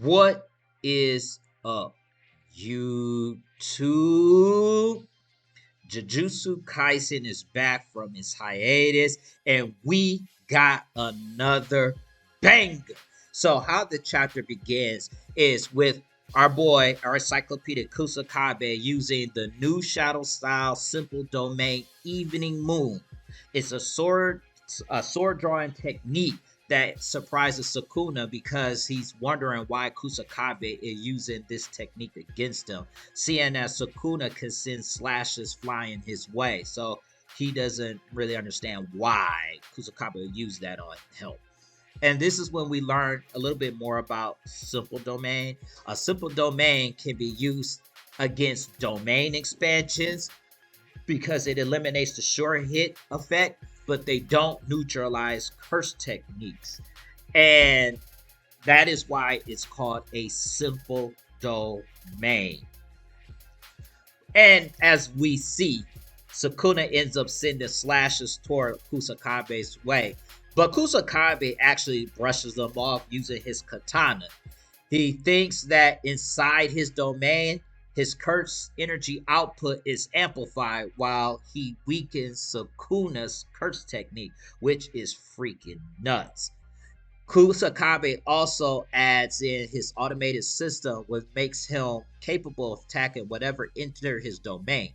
What is up, YouTube? Jujutsu Kaisen is back from its hiatus, and we got another banger. So, how the chapter begins is with our boy, our encyclopedic Kusakabe, using the new shadow style simple domain Evening Moon. It's a sword drawing technique that surprises Sukuna because he's wondering why Kusakabe is using this technique against him, seeing that Sukuna can send slashes flying his way. So he doesn't really understand why Kusakabe used that on him. And this is when we learn a little bit more about simple domain. A simple domain can be used against domain expansions because it eliminates the sure hit effect, but they don't neutralize curse techniques. And that is why it's called a simple domain. And as we see, Sukuna ends up sending slashes toward Kusakabe's way. But Kusakabe actually brushes them off using his katana. He thinks that inside his domain, his curse energy output is amplified while he weakens Sukuna's curse technique, which is freaking nuts. Kusakabe also adds in his automated system, which makes him capable of attacking whatever enters his domain.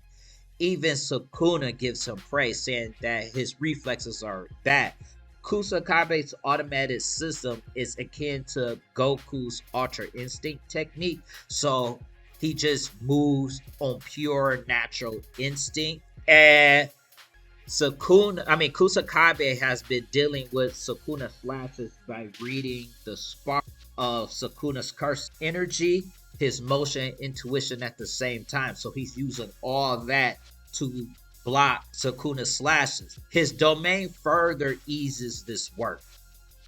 Even Sukuna gives him praise, saying that his reflexes are bad. Kusakabe's automated system is akin to Goku's Ultra Instinct technique, so he just moves on pure natural instinct. And Kusakabe has been dealing with Sukuna flashes by reading the spark of Sukuna's curse energy, his motion, intuition at the same time. So he's using all that to block Sukuna's slashes. His domain further eases this work.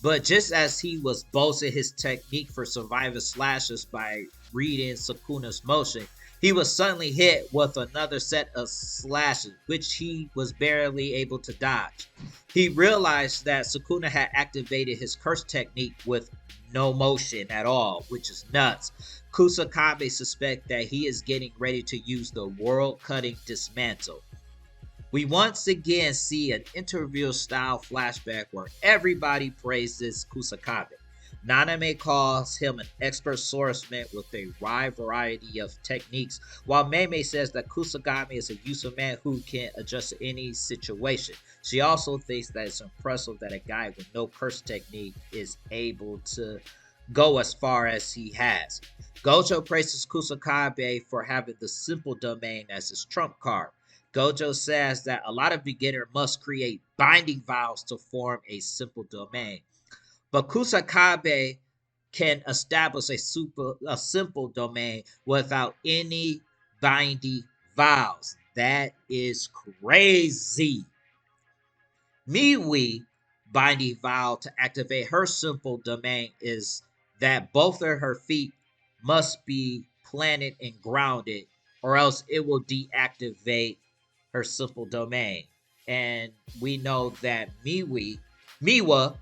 But just as he was boasting his technique for surviving slashes by reading Sukuna's motion, he was suddenly hit with another set of slashes, which he was barely able to dodge. He realized that Sukuna had activated his curse technique with no motion at all, which is nuts. Kusakabe suspects that he is getting ready to use the world-cutting dismantle. We once again see an interview style flashback where everybody praises Kusakabe. Naname calls him an expert swordsman with a wide variety of techniques, while Meimei says that Kusakabe is a useful man who can adjust to any situation. She also thinks that it's impressive that a guy with no curse technique is able to go as far as he has. Gojo praises Kusakabe for having the simple domain as his trump card. Gojo says that a lot of beginners must create binding vows to form a simple domain. But Kusakabe can establish a simple domain without any binding vows. That is crazy. Miwi binding vow to activate her simple domain is that both of her feet must be planted and grounded, or else it will deactivate her simple domain. And we know that Miwa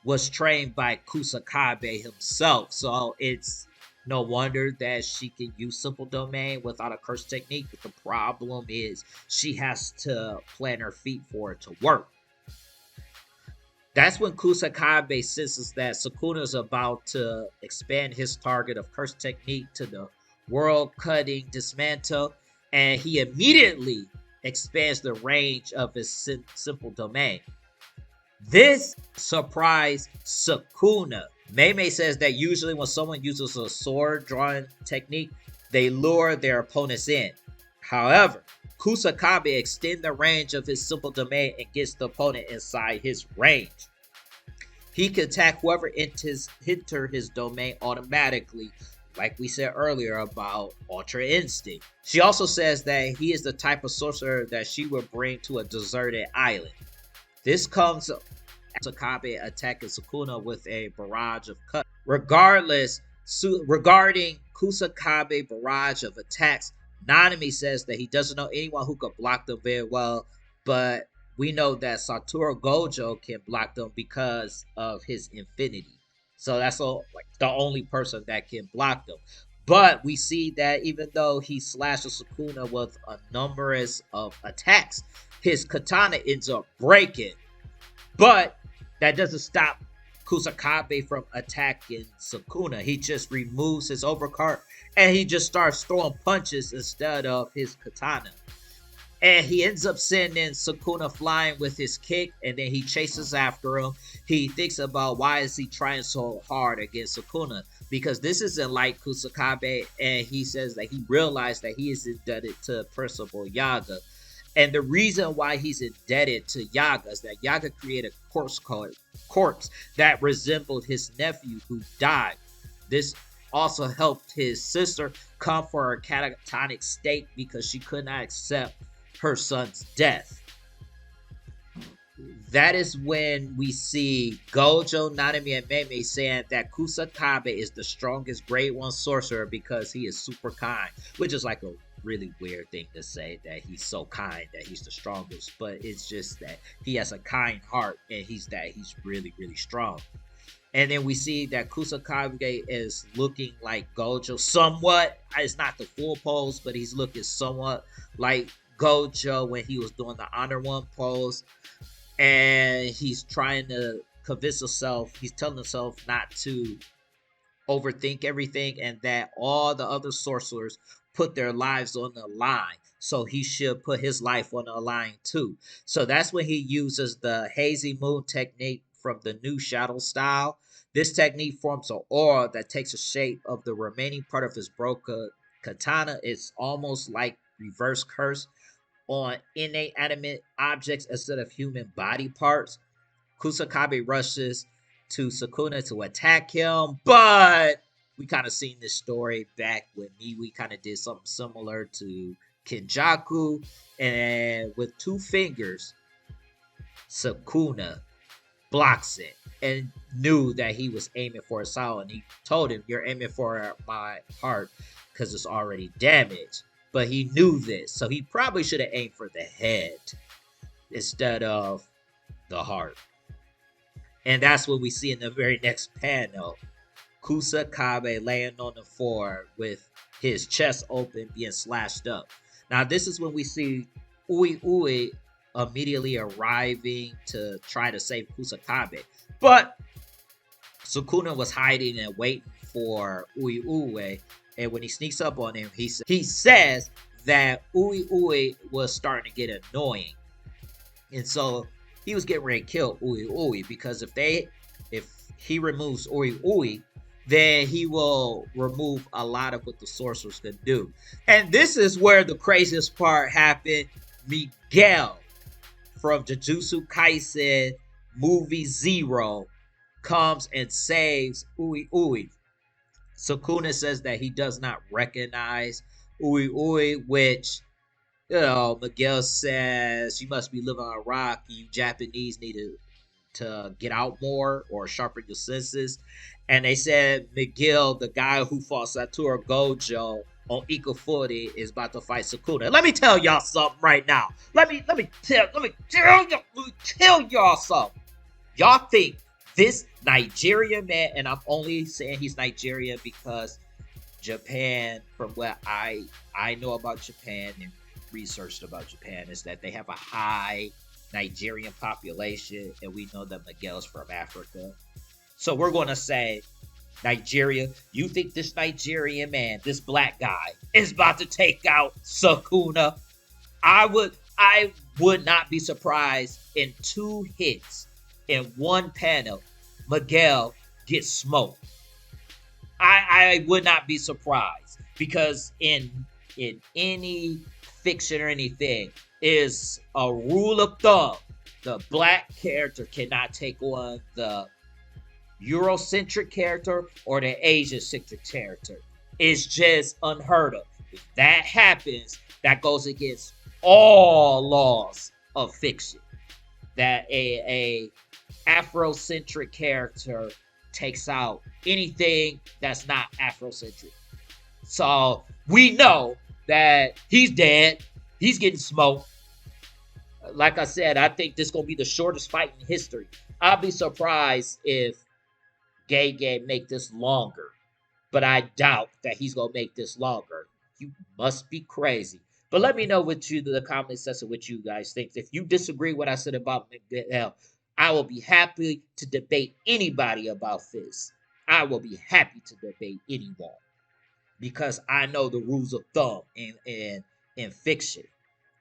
was trained by Kusakabe himself, so it's no wonder that she can use simple domain without a curse technique. But the problem is she has to plant her feet for it to work. That's when Kusakabe senses that Sukuna is about to expand his target of curse technique to the world-cutting dismantle, and he immediately expands the range of his simple domain. This surprised Sukuna. Meimei says that usually when someone uses a sword drawing technique, they lure their opponents in. However, Kusakabe extends the range of his simple domain and gets the opponent inside his range. He can attack whoever enters his domain automatically, like we said earlier about Ultra Instinct. She also says that he is the type of sorcerer that she would bring to a deserted island. This comes Kusakabe attacking Sukuna with a barrage of cuts. Regarding Kusakabe barrage of attacks, Nanami says that he doesn't know anyone who could block them very well, but we know that Satoru Gojo can block them because of his infinity. So that's all, like the only person that can block them. But we see that even though he slashes Sukuna with a numerous of attacks, his katana ends up breaking. But that doesn't stop Kusakabe from attacking Sukuna. He just removes his overcard and he just starts throwing punches instead of his katana. And he ends up sending Sukuna flying with his kick, and then he chases after him. He thinks about why is he trying so hard against Sukuna, because this isn't like Kusakabe, and he says that he realized that he is indebted to Principal Yaga. And the reason why he's indebted to Yaga is that Yaga created a corpse that resembled his nephew who died. This also helped his sister come for a catatonic state because she could not accept her son's death. That is when we see Gojo, Nanami, and Meme saying that Kusakabe is the strongest grade 1 sorcerer because he is super kind, which is like a really weird thing to say, that he's so kind that he's the strongest, but it's just that he has a kind heart and he's really, really strong. And then we see that Kusakabe is looking like Gojo somewhat. It's not the full pose, but he's looking somewhat like Gojo when he was doing the Honor One pose. And he's trying to convince himself, he's telling himself not to overthink everything and that all the other sorcerers put their lives on the line. So he should put his life on the line too. So that's when he uses the Hazy Moon technique from the new Shadow style. This technique forms an aura that takes the shape of the remaining part of his broken katana. It's almost like reverse curse on innate animate objects instead of human body parts. Kusakabe rushes to Sukuna to attack him, but we kind of seen this story back when Miwi kind of did something similar to Kenjaku, and with 2 fingers, Sukuna blocks it and knew that he was aiming for his soul, and he told him, "You're aiming for my heart because it's already damaged." But he knew this, so he probably should have aimed for the head instead of the heart. And that's what we see in the very next panel. Kusakabe laying on the floor with his chest open, being slashed up. Now, this is when we see Ui Ui immediately arriving to try to save Kusakabe. But Sukuna was hiding and waiting for Ui Ui. And when he sneaks up on him, he says that Ui Ui was starting to get annoying. And so he was getting ready to kill Ui Ui, because if he removes Ui Ui, then he will remove a lot of what the sorcerers can do. And this is where the craziest part happened. Miguel from Jujutsu Kaisen movie 0 comes and saves Ui Ui. Sukuna says that he does not recognize Ui Ui, which, Miguel says, "You must be living on a rock. You Japanese need to get out more or sharpen your senses." And they said Miguel, the guy who fought Satoru Gojo on equal footing, is about to fight Sukuna. Let me tell y'all something right now. Let me tell y'all something. Y'all think this Nigerian man, and I'm only saying he's Nigerian because Japan, from what I know about Japan and researched about Japan, is that they have a high Nigerian population, and we know that Miguel's from Africa. So we're going to say, Nigeria, you think this Nigerian man, this black guy, is about to take out Sukuna? I would not be surprised in 2 hits in one panel, Miguel gets smoked. I would not be surprised, because in any fiction or anything, is a rule of thumb: the black character cannot take on the Eurocentric character or the Asian-centric character. It's just unheard of. If that happens, that goes against all laws of fiction. That a Afrocentric character takes out anything that's not Afrocentric. So we know that he's dead. He's getting smoked. Like I said, I think this is going to be the shortest fight in history. I'll be surprised if Gege make this longer, but I doubt that he's gonna make this longer. You must be crazy. But let me know what you the comment section what you guys think. If you disagree with what I said about Miguel, I will be happy to debate anybody about this. I will be happy to debate anyone because I know the rules of thumb in fiction.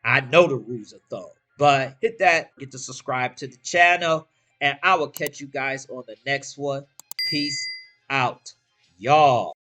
I know the rules of thumb. But hit that, get to subscribe to the channel, and I will catch you guys on the next one. Peace out, y'all.